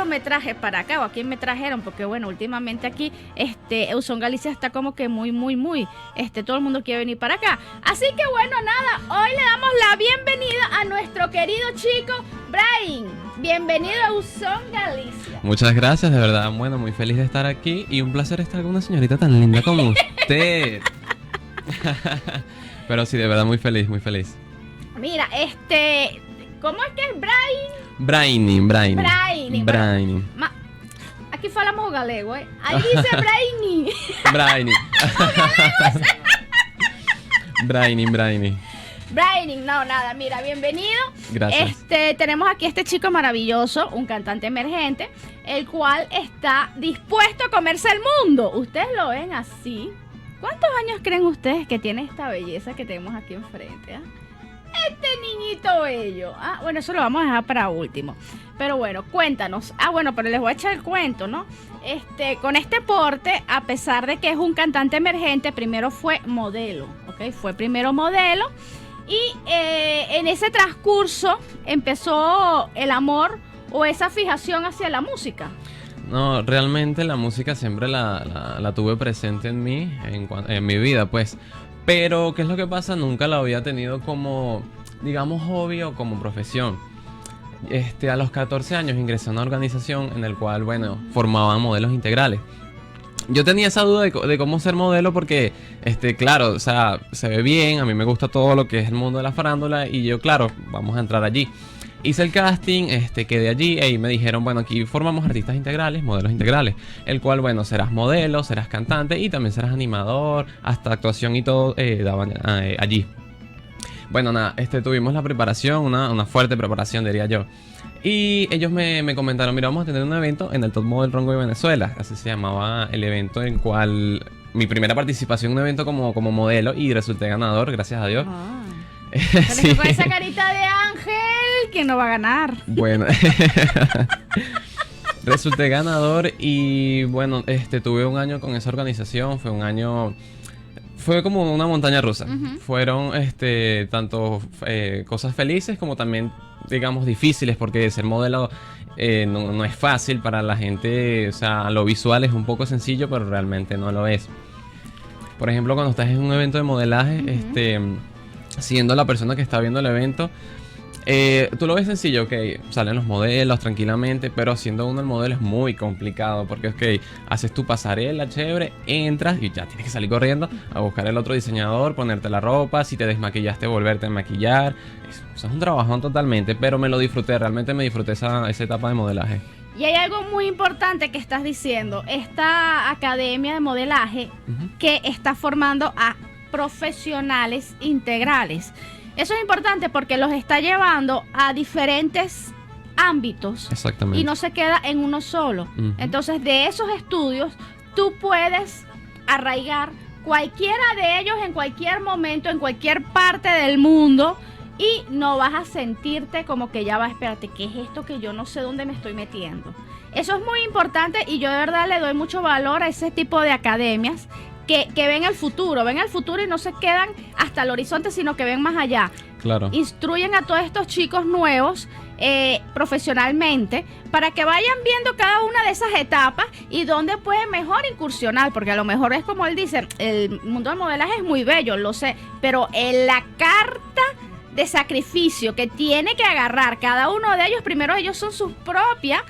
yo me traje para acá, o a quién me trajeron, porque bueno, últimamente aquí, Eusón Galicia está como que muy, todo el mundo quiere venir para acá. Así que bueno, nada, hoy le damos la bienvenida a nuestro querido chico, Brian. Bienvenido a Eusón Galicia. Muchas gracias, de verdad, bueno, muy feliz de estar aquí y un placer estar con una señorita tan linda como usted. Pero sí, de verdad, muy feliz, muy feliz. Mira, ¿cómo es que es Brian? Brainy. Aquí falamos galego, ¿eh? Ahí dice Brainy. Brainy. Brainy, no, nada, mira, bienvenido. Gracias. Tenemos aquí a este chico maravilloso, un cantante emergente, el cual está dispuesto a comerse el mundo. Ustedes lo ven así. ¿Cuántos años creen ustedes que tiene esta belleza que tenemos aquí enfrente? Este niñito bello. Bueno, eso lo vamos a dejar para último. Pero bueno, cuéntanos. Bueno, pero les voy a echar el cuento, ¿no? Con este porte, a pesar de que es un cantante emergente, primero fue modelo, ¿ok? Fue primero modelo. Y en ese transcurso empezó el amor o esa fijación hacia la música. No, realmente la música siempre la tuve presente en mí, en mi vida, pues. Pero, ¿qué es lo que pasa? Nunca la había tenido como, digamos, hobby o como profesión. A los 14 años ingresé a una organización en la cual, bueno, formaban modelos integrales. Yo tenía esa duda de cómo ser modelo porque, claro, o sea, se ve bien, a mí me gusta todo lo que es el mundo de la farándula y yo, claro, vamos a entrar allí. Hice el casting, quedé allí y me dijeron, bueno, aquí formamos artistas integrales, modelos integrales, el cual, bueno, serás modelo, serás cantante y también serás animador, hasta actuación y todo daban allí. Bueno, nada, tuvimos la preparación, una fuerte preparación, diría yo. Y ellos me comentaron, mira, vamos a tener un evento en el Top Model Runway Venezuela, así se llamaba el evento en cual mi primera participación en un evento como modelo y resulté ganador, gracias a Dios. Sí. Con esa carita de ángel, ¿quién no va a ganar? Bueno, resulté ganador y bueno, tuve un año con esa organización, fue como una montaña rusa. Fueron tanto cosas felices como también, digamos, difíciles, porque ser modelo no es fácil para la gente. O sea, lo visual es un poco sencillo, pero realmente no lo es. Por ejemplo, cuando estás en un evento de modelaje, siendo la persona que está viendo el evento, tú lo ves sencillo, ok, salen los modelos tranquilamente, pero siendo uno el modelo es muy complicado porque, ok, haces tu pasarela chévere, entras y ya tienes que salir corriendo a buscar el otro diseñador, ponerte la ropa, si te desmaquillaste, volverte a maquillar. Eso es un trabajón totalmente, pero me lo disfruté, realmente me disfruté esa etapa de modelaje. Y hay algo muy importante que estás diciendo, esta academia de modelaje que está formando a profesionales integrales. Eso es importante porque los está llevando a diferentes ámbitos. Exactamente. Y no se queda en uno solo. Entonces, de esos estudios, tú puedes arraigar cualquiera de ellos en cualquier momento, en cualquier parte del mundo, y no vas a sentirte como que ya va, espérate, ¿qué es esto que yo no sé dónde me estoy metiendo? Eso es muy importante y yo de verdad le doy mucho valor a ese tipo de academias que ven el futuro y no se quedan hasta el horizonte, sino que ven más allá. Claro. Instruyen a todos estos chicos nuevos profesionalmente para que vayan viendo cada una de esas etapas y dónde pueden mejor incursionar, porque a lo mejor es como él dice, el mundo del modelaje es muy bello, lo sé, pero en la carta de sacrificio que tiene que agarrar cada uno de ellos, primero ellos son su propia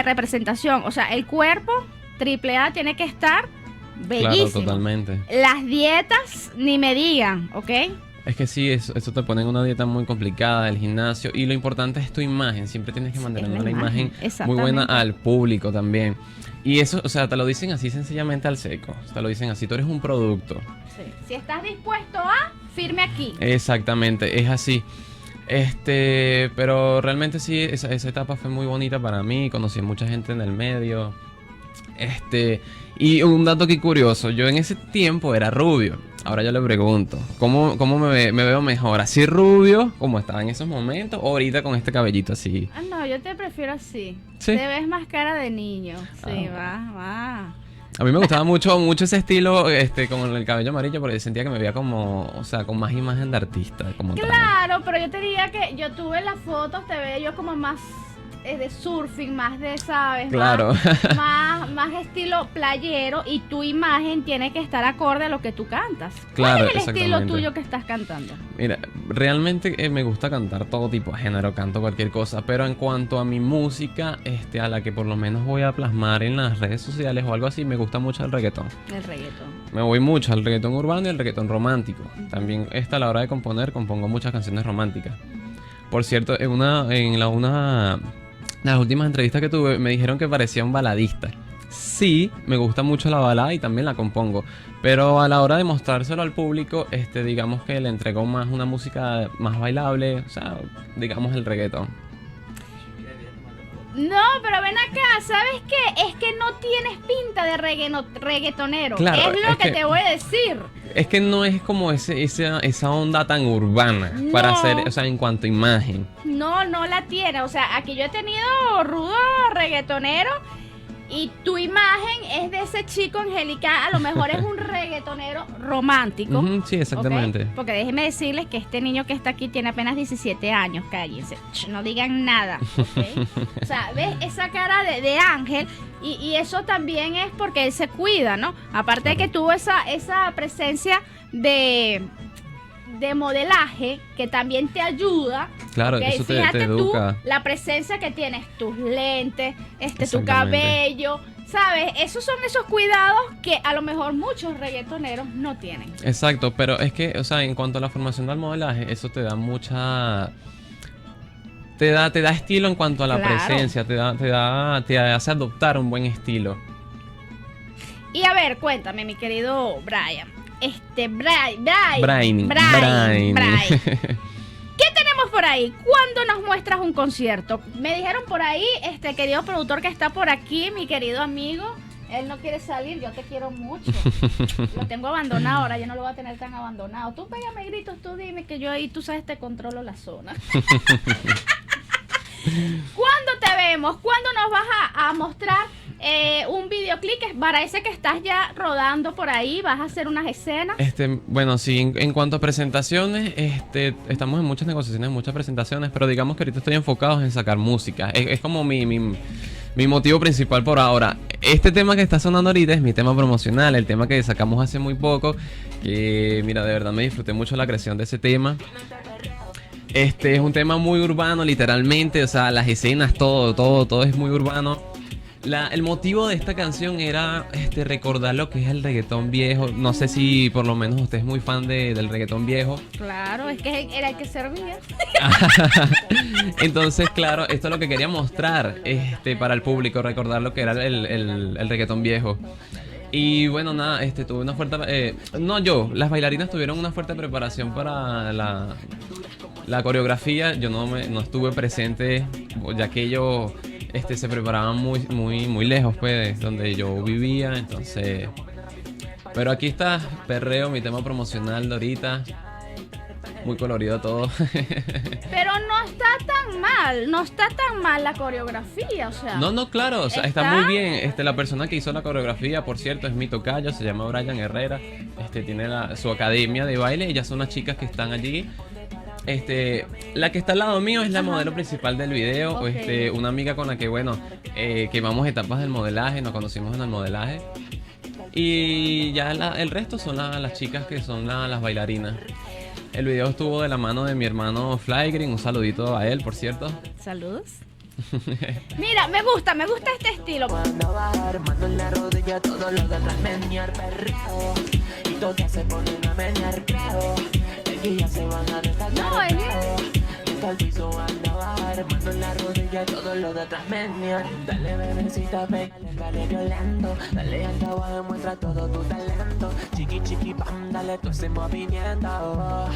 representación, o sea, el cuerpo AAA tiene que estar bellísimo. Claro, totalmente. Las dietas, ni me digan, ¿ok? Es que sí, eso te pone en una dieta muy complicada, el gimnasio, y lo importante es tu imagen, siempre tienes que mantener una imagen muy buena al público también. Y eso, o sea, te lo dicen así sencillamente al seco, te lo dicen así, tú eres un producto. Sí. Si estás dispuesto a, firme aquí. Exactamente, es así. Pero realmente sí, esa etapa fue muy bonita para mí, conocí a mucha gente en el medio. Y un dato aquí curioso, yo en ese tiempo era rubio. Ahora yo le pregunto, ¿cómo me veo mejor? ¿Así rubio, como estaba en esos momentos, o ahorita con este cabellito así? No, yo te prefiero así. ¿Sí? Te ves más cara de niño. Sí, va. A mí me gustaba mucho ese estilo, con el cabello amarillo, porque sentía que me veía como, o sea, con más imagen de artista. Como claro, pero yo te diría que yo tuve las fotos, te veo yo como más de surfing, más de, ¿sabes? Claro. Más estilo playero, y tu imagen tiene que estar acorde a lo que tú cantas. Claro, ¿Cuál es el estilo exactamente. tuyo que estás cantando? Mira, realmente me gusta cantar todo tipo de género, canto cualquier cosa, pero en cuanto a mi música, a la que por lo menos voy a plasmar en las redes sociales o algo así, me gusta mucho el reggaetón. El reggaetón. Me voy mucho al reggaetón urbano y al reggaetón romántico. También a la hora de componer, compongo muchas canciones románticas. Por cierto, en las últimas entrevistas que tuve, me dijeron que parecía un baladista. Sí, me gusta mucho la balada y también la compongo. Pero a la hora de mostrárselo al público, digamos que le entregó más una música más bailable, o sea, digamos el reggaetón. No, pero ven acá, ¿sabes qué? Es que no tienes pinta de reggaetonero. Claro, es lo que te voy a decir. Es que no es como esa onda tan urbana No. para hacer, o sea, en cuanto a imagen. No la tiene. O sea, aquí yo he tenido rudo reggaetonero y tu imagen es de ese chico angelical. A lo mejor es un reggaetonero romántico. Ujú, sí, exactamente. ¿Ok? Porque déjenme decirles que este niño que está aquí tiene apenas 17 años. Cállense. No digan nada. ¿Ok? O sea, ¿ves esa cara de ángel? Y eso también es porque él se cuida, ¿no? Aparte de que tuvo esa presencia de modelaje que también te ayuda. Claro, ¿ok? eso te Fíjate educa. tú la presencia que tienes, tus lentes, tu Exactamente. cabello, ¿sabes? Esos son esos cuidados que a lo mejor muchos reggaetoneros no tienen. Exacto, pero es que, o sea, en cuanto a la formación del modelaje, eso te da mucha... Te da estilo en cuanto a la Claro. presencia, te hace adoptar un buen estilo. Y a ver, cuéntame, mi querido Brian. Brian. ¿Qué tenemos por ahí? ¿Cuándo nos muestras un concierto? Me dijeron por ahí, querido productor que está por aquí, mi querido amigo. Él no quiere salir, yo te quiero mucho. Lo tengo abandonado, ahora yo no lo voy a tener tan abandonado. Tú pégame gritos, tú dime que yo ahí, tú sabes, te controlo la zona. ¿Cuándo te vemos? ¿Cuándo nos vas a mostrar un videoclip? Que parece que estás ya rodando por ahí, vas a hacer unas escenas. Bueno, sí, en cuanto a presentaciones, estamos en muchas negociaciones, muchas presentaciones, pero digamos que ahorita estoy enfocado en sacar música. Es como mi motivo principal por ahora. Este tema que está sonando ahorita es mi tema promocional, el tema que sacamos hace muy poco, que mira, de verdad me disfruté mucho la creación de ese tema. Es un tema muy urbano, literalmente, o sea, las escenas, todo es muy urbano. El motivo de esta canción era recordar lo que es el reggaetón viejo. No sé si por lo menos usted es muy fan del reggaetón viejo. Claro, es que era el que servía. Entonces, claro, esto es lo que quería mostrar para el público, recordar lo que era el reggaetón viejo. Y bueno, nada, tuve una fuerte... las bailarinas tuvieron una fuerte preparación para la coreografía. Yo no estuve presente, ya que ellos se preparaban muy lejos, pues, de donde yo vivía, entonces... Pero aquí está Perreo, mi tema promocional de ahorita. Muy colorido todo. Pero no está tan mal la coreografía, o sea. No, claro, o sea, está muy bien. La persona que hizo la coreografía, por cierto, es mi tocayo, se llama Brian Herrera. Tiene su academia de baile, ellas son las chicas que están allí. La que está al lado mío es la modelo principal del video. Okay. Una amiga con la que, bueno, quemamos etapas del modelaje, nos conocimos en el modelaje. Y ya el resto son las chicas que son las bailarinas. El video estuvo de la mano de mi hermano Flygreen. Un saludito a él, por cierto. Saludos. Mira, me gusta este estilo. Cuando bajar, mando en la rodilla todo lo de atrás menear, perreo. Y todas se ponen a menear, creo. Que ya se van a destacar. No, es bien. Al piso anda a bajar, mano en la rodilla, todo lo de atrás menear. Dale bebecita, pégale, dale violento. Dale al trabajo, muestra todo tu talento. Chiqui, pam, dale todo ese movimiento.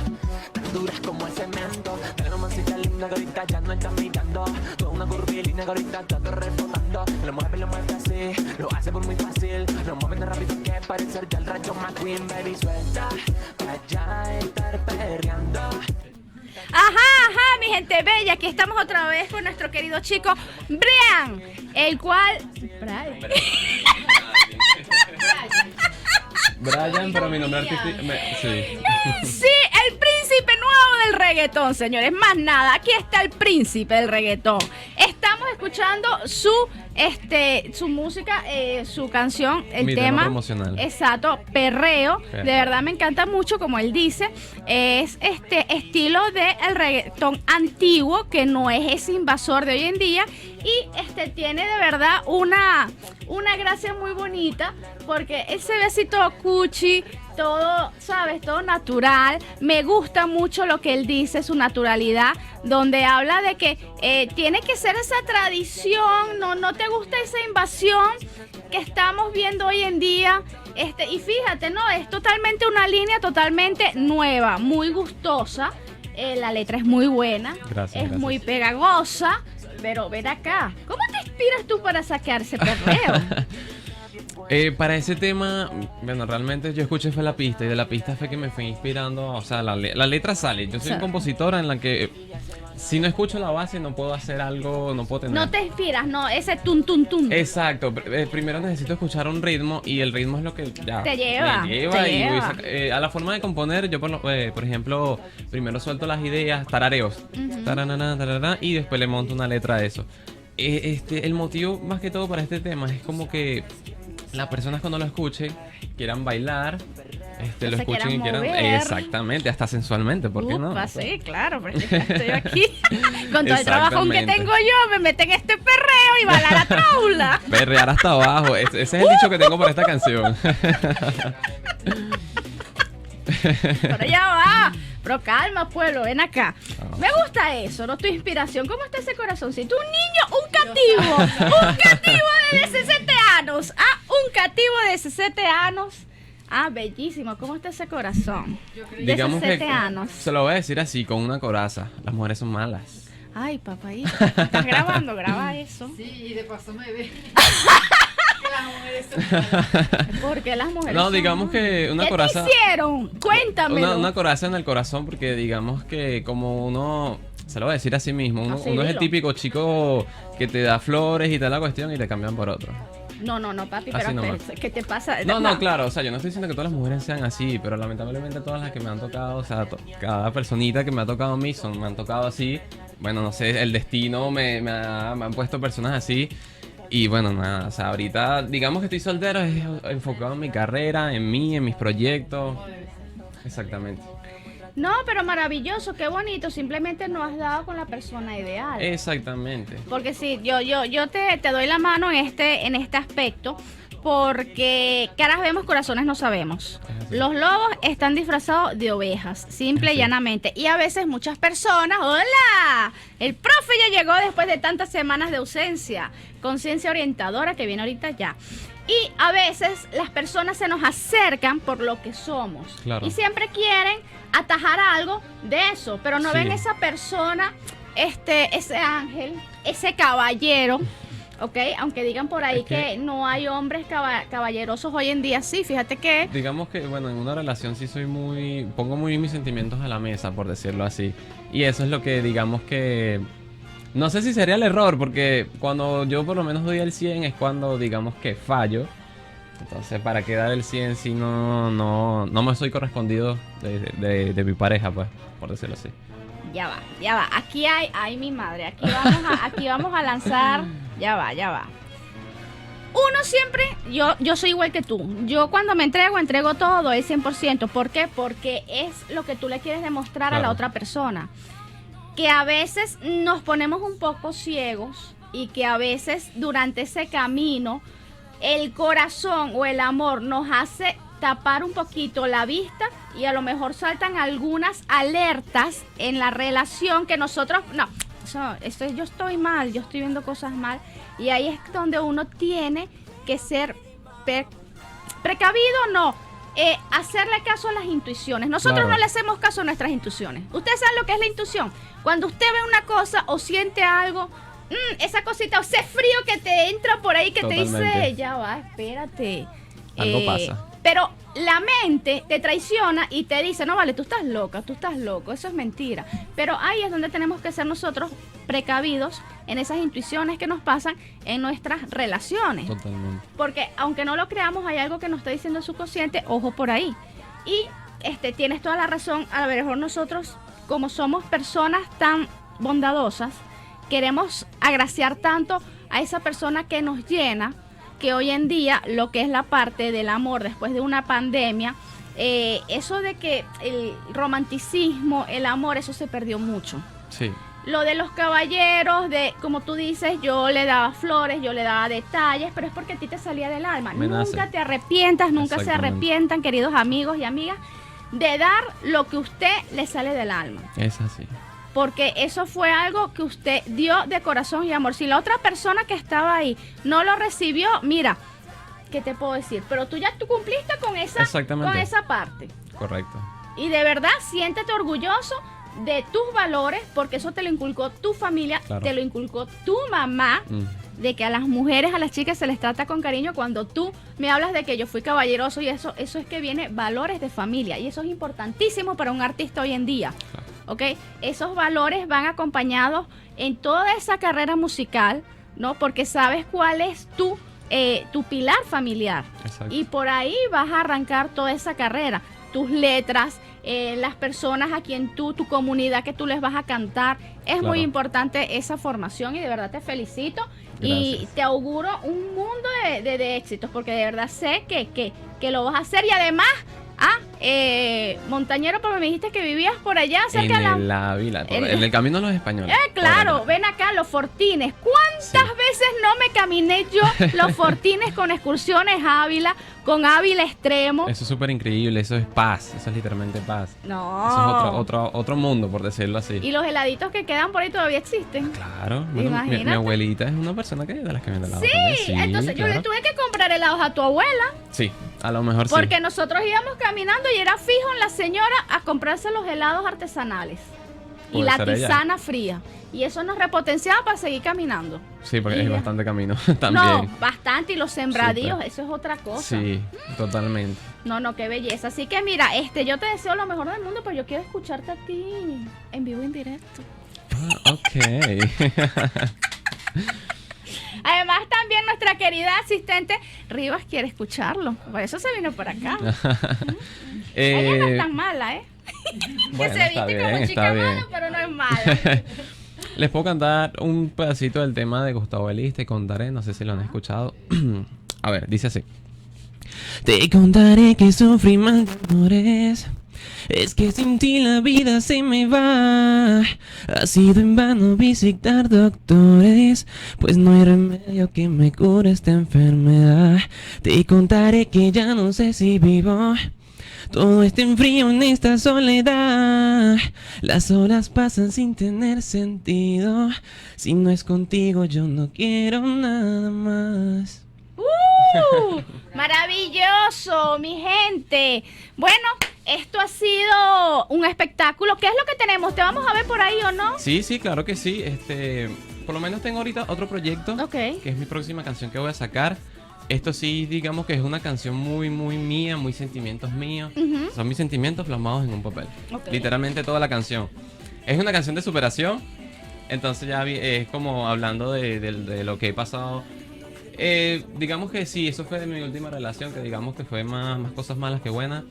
Tan duras como el cemento. Dale mamacita linda que ahorita ya no estás mirando. Toda una curvilínea que ahorita está todo rebotando. Lo mueve así, lo hace por muy fácil. Lo mueve tan rápido que parece ya el rayo McQueen. Baby, suelta, para ya estar perreando. Ajá, mi gente bella, aquí estamos otra vez con nuestro querido chico Brian, el cual... Brian, pero mi nombre artístico... Sí. Sí, el príncipe nuevo del reggaetón, señores. Más nada, aquí está el príncipe del reggaetón. Estamos escuchando su música, su canción, el Mi tema promocional. Exacto, Perreo. Perreo. De verdad me encanta mucho, como él dice. Es estilo del reggaetón antiguo, que no es ese invasor de hoy en día. Y tiene de verdad una gracia muy bonita, porque él se ve así todo cuchi, todo, ¿sabes? Todo natural. Me gusta mucho lo que él dice, su naturalidad, donde habla de que tiene que ser esa tradición, no te gusta esa invasión que estamos viendo hoy en día. Y fíjate, ¿no? Es totalmente una línea totalmente nueva, muy gustosa. La letra es muy buena, Gracias. muy pegajosa. Pero ven acá, ¿cómo te inspiras tú para sacar ese perreo? Para ese tema, bueno, realmente yo escuché fue la pista, y de la pista fue que me fue inspirando, o sea, la letra sale. Yo soy un compositor en la que si no escucho la base no puedo hacer algo, no puedo tener... No te inspiras, no, ese tun tun tun. Exacto, primero necesito escuchar un ritmo, y el ritmo es lo que ya Te lleva, me lleva te y voy lleva. a la forma de componer. Yo por ejemplo, primero suelto las ideas, tarareos, taranana, tarará, y después le monto una letra a eso. El motivo más que todo para este tema es como que las personas cuando lo escuchen quieran bailar, lo se escuchen y quieran quieran, mover. Exactamente, hasta sensualmente, ¿por qué no? Upa, sí, claro, porque ya estoy aquí con todo el trabajo que Exactamente. tengo yo, me meten este perreo y bailar la traula. Perrear hasta abajo, ese es el dicho que tengo para esta canción. Pero ya va. Pero calma, pueblo, ven acá. Ah. Me gusta eso, ¿no? Tu inspiración. ¿Cómo está ese corazoncito? Un niño, un cativo de 17 años. Un cativo de 17 años. Bellísimo. ¿Cómo está ese corazón? De Digamos 17 que años. se lo voy a decir así, con una coraza. Las mujeres son malas. Ay, papaíto. ¿Estás grabando? Graba eso. Sí, y de paso me ve. Que las mujeres son ¿Por qué las mujeres No, son digamos malas? que una ¿Qué coraza... te hicieron? Cuéntamelo. Una coraza en el corazón, porque digamos que como uno... Se lo voy a decir a sí mismo. Uno, Así uno es el dilo. típico chico que te da flores y tal la cuestión y te cambian por otro. No, papi, Así pero nomás. ¿qué te pasa? No, claro, o sea, yo no estoy diciendo que todas las mujeres sean así, pero lamentablemente todas las que me han tocado, o sea, cada personita que me ha tocado a mí me han tocado así. Bueno, no sé, el destino me han puesto personas así. Y bueno, nada, o sea, ahorita digamos que estoy soltero, es enfocado en mi carrera, en mí, en mis proyectos. Exactamente. No, pero maravilloso, qué bonito. Simplemente no has dado con la persona ideal. Exactamente. Porque sí, yo te doy la mano en este aspecto, porque caras vemos, corazones no sabemos. Es así. Los lobos están disfrazados de ovejas, simple y Así. llanamente. Y a veces muchas personas, ¡hola! El profe ya llegó después de tantas semanas de ausencia. Conciencia orientadora que viene ahorita ya. Y a veces las personas se nos acercan por lo que somos. Claro. Y siempre quieren atajar algo de eso, pero no Sí. ven esa persona, ese ángel, ese caballero, ¿ok? Aunque digan por ahí Es que- no hay hombres caballerosos hoy en día, sí, fíjate que... Digamos que, bueno, en una relación sí pongo muy mis sentimientos a la mesa, por decirlo así. Y eso es lo que, digamos que, no sé si sería el error, porque cuando yo por lo menos doy el 100 es cuando, digamos que fallo. Entonces, para quedar el 100 si no me soy correspondido de mi pareja, pues, por decirlo así. Ya va. Aquí hay mi madre. Aquí vamos a lanzar. Ya va. Uno siempre, yo soy igual que tú. Yo cuando me entrego todo el 100%. ¿Por qué? Porque es lo que tú le quieres demostrar a la Claro. otra persona. Que a veces nos ponemos un poco ciegos y que a veces durante ese camino el corazón o el amor nos hace tapar un poquito la vista y a lo mejor saltan algunas alertas en la relación que nosotros, yo estoy mal, yo estoy viendo cosas mal, y ahí es donde uno tiene que ser precavido, hacerle caso a las intuiciones. Nosotros Claro. no le hacemos caso a nuestras intuiciones. Ustedes saben lo que es la intuición. Cuando usted ve una cosa o siente algo, esa cosita, o ese frío que te entra por ahí que te dice, Totalmente. ya va, espérate. Algo pasa. Pero la mente te traiciona y te dice, no vale, tú estás loco, eso es mentira. Pero ahí es donde tenemos que ser nosotros precavidos en esas intuiciones que nos pasan en nuestras relaciones. Totalmente. Porque aunque no lo creamos, hay algo que nos está diciendo el subconsciente, ojo por ahí. Y tienes toda la razón, a lo mejor nosotros, como somos personas tan bondadosas, queremos agraciar tanto a esa persona que nos llena, que hoy en día lo que es la parte del amor después de una pandemia, eso de que el romanticismo, el amor, eso se perdió mucho. Sí. Lo de los caballeros, de como tú dices, yo le daba flores, yo le daba detalles, pero es porque a ti te salía del alma. Me nace. Nunca te arrepientas, nunca se Exactamente. arrepientan, queridos amigos y amigas, de dar lo que usted le sale del alma. Es así. Porque eso fue algo que usted dio de corazón y amor. Si la otra persona que estaba ahí no lo recibió, mira, ¿qué te puedo decir? Pero tú cumpliste con Exactamente. con esa parte. Correcto. Y de verdad, siéntete orgulloso de tus valores, porque eso te lo inculcó tu familia, Claro. te lo inculcó tu mamá, de que a las mujeres, a las chicas se les trata con cariño. Cuando tú me hablas de que yo fui caballeroso y eso es que viene valores de familia, y eso es importantísimo para un artista hoy en día. Claro. ¿Ok? Esos valores van acompañados en toda esa carrera musical, ¿no? Porque sabes cuál es tu pilar familiar. Exacto. Y por ahí vas a arrancar toda esa carrera. Tus letras, las personas a quien tu comunidad que tú les vas a cantar. Es Claro. muy importante esa formación y de verdad te felicito. Y Gracias. te auguro un mundo de éxitos, porque de verdad sé que lo vas a hacer. Y además, montañero, porque me dijiste que vivías por allá cerca de En el Ávila, en el Camino de los Españoles. claro, Por ven acá, Los Fortines. ¿Cuántas veces no me caminé yo Los Fortines con excursiones a Ávila, con Ávila Extremo? Eso es súper increíble, eso es paz, eso es literalmente paz. No. Eso es otro mundo, por decirlo así. Y los heladitos que quedan por ahí todavía existen. Claro, bueno, mi Imagínate. abuelita es una persona de las que vende helado Sí, también. entonces yo le claro. tuve que comprar helados a tu abuela, Sí, a lo mejor porque sí. nosotros íbamos caminando y era fijo en la señora a comprarse los helados artesanales y Puede la ser ella. tisana fría. Y eso nos repotenciaba para seguir caminando. Sí, porque y es ya. bastante camino No, también. bastante, y los sembradíos, Súper. eso es otra cosa. Sí, totalmente. No, qué belleza. Así que mira, yo te deseo lo mejor del mundo, pero yo quiero escucharte a ti en vivo y en directo. Ok. Además, también nuestra querida asistente Rivas quiere escucharlo. Por eso se vino por acá. Ella no es tan mala, ¿eh? Bueno, que se está viste como bien, chica está bien. mala, pero no es mala. Les puedo cantar un pedacito del tema de Gustavo Elis, Te contaré, no sé si lo han escuchado. A ver, dice así. Te contaré que sufrí más de amores. Es que sin ti la vida se me va. Ha sido en vano visitar doctores, pues no hay remedio que me cure esta enfermedad. Te contaré que ya no sé si vivo. Todo está en frío en esta soledad. Las horas pasan sin tener sentido. Si no es contigo yo no quiero nada más. Maravilloso, mi gente. Bueno, esto ha sido un espectáculo. ¿Qué es lo que tenemos? ¿Te vamos a ver por ahí o no? Sí, claro que sí. Por lo menos tengo ahorita otro proyecto, Ok. que es mi próxima canción que voy a sacar. Esto sí, digamos que es una canción muy, muy mía, muy sentimientos míos. Ujú. Son mis sentimientos plasmados en un papel. Ok. Literalmente toda la canción. Es una canción de superación. Entonces ya es como hablando de lo que he pasado. Digamos que sí, eso fue de mi última relación, que digamos que fue más cosas malas que buenas.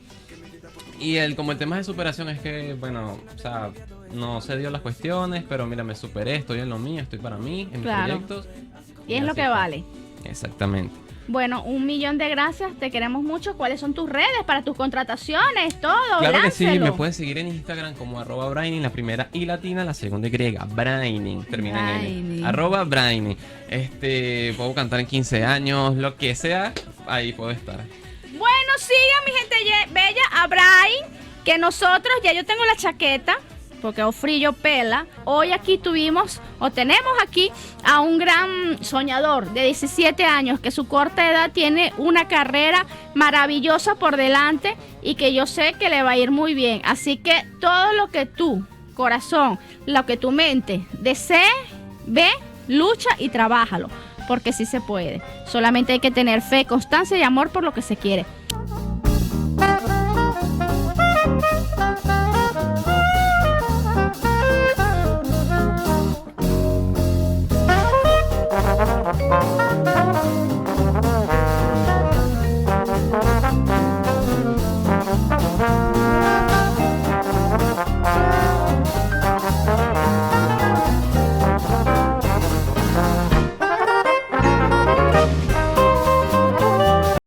Y como el tema de superación es que, bueno, o sea, no se dio las cuestiones, pero mira, me superé, estoy en lo mío, estoy para mí, en Claro. mis proyectos. Y es lo así que fue. vale. Exactamente. Bueno, 1.000.000 de gracias, te queremos mucho. ¿Cuáles son tus redes para tus contrataciones? Todo, Claro que sí, láncelo. me puedes seguir en Instagram como @Braining, la primera y latina, la segunda y griega, Braining, termina en Braining. N. @Braining. Puedo cantar en 15 años, lo que sea, ahí puedo estar. Bueno, sigan mi gente bella a Brian, que nosotros, ya yo tengo la chaqueta, porque Ofrillo pela. Hoy aquí tenemos aquí a un gran soñador de 17 años, que su corta edad tiene una carrera maravillosa por delante y que yo sé que le va a ir muy bien. Así que todo lo que tu corazón, lo que tu mente desee, ve, lucha y trabájalo, porque sí se puede. Solamente hay que tener fe, constancia y amor por lo que se quiere.